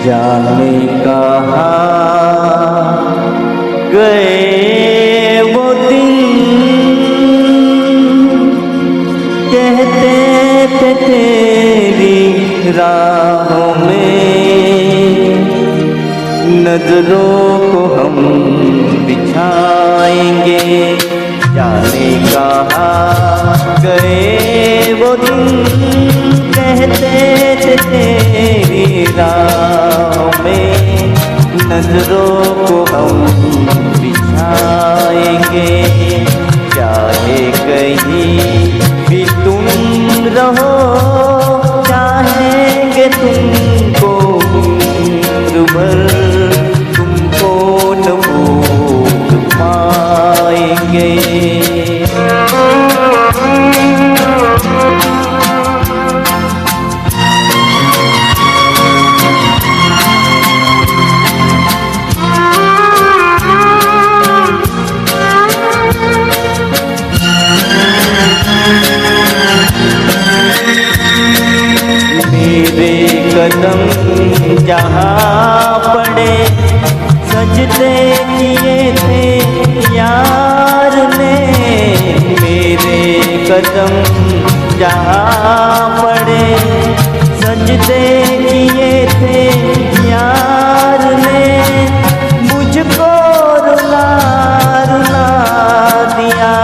जाने कहाँ गए वो दिन, कहते थे तेरी राहों में नजरों को हम बिछाएंगे। जाने कहाँ गए वो दिन, कहते थे तेरी राहों में नजरों को हम बिछाएंगे। चाहे कहीं भी तुम रहो, चाहेंगे तुमको उम्र भर, तुमको न भूल पाएंगे। मेरे कदम जहाँ पड़े सजदे किए थे यार ने। मेरे कदम जहाँ पड़े सजदे किए थे यार ने। मुझको रुला रुला दिया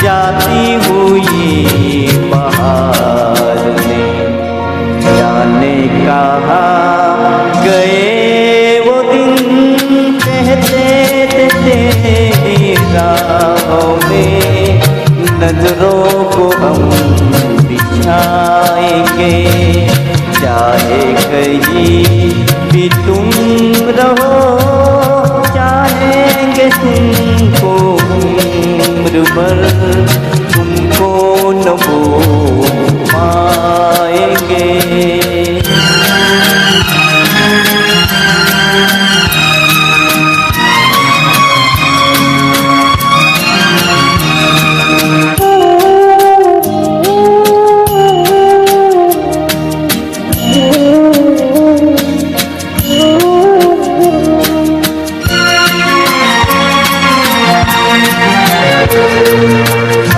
जाती हुई बहार ने। जाने कहाँ गए वो दिन, कहते थे तेरी राहों में नजरों को हम बिछाएंगे। चाहे कहीं भी तुम रहो, चाहेंगे तुमको उम्र भर, तुमको न भूल पाएंगे।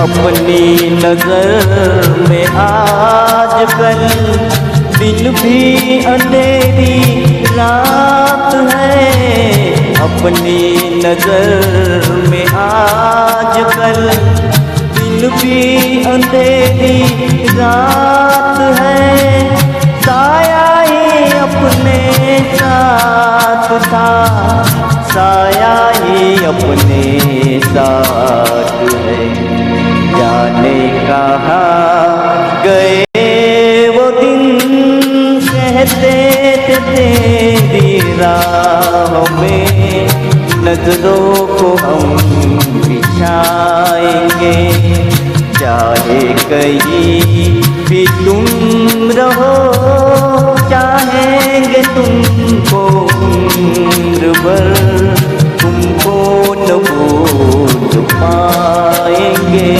अपनी नजर में आजकल दिन भी अंधेरी रात है। अपनी नजर में आजकल दिन भी अंधेरी रात है। साया ही अपने साथ था, साया ही अपने साथ है। जाने कहाँ गए वो दिन, कहते थे तेरी राहों में नजरों को हम बिछाएंगे। चाहे कहीं भी तुम रहो, चाहेंगे तुमको उम्र भर, तुमको न भूल पाएंगे।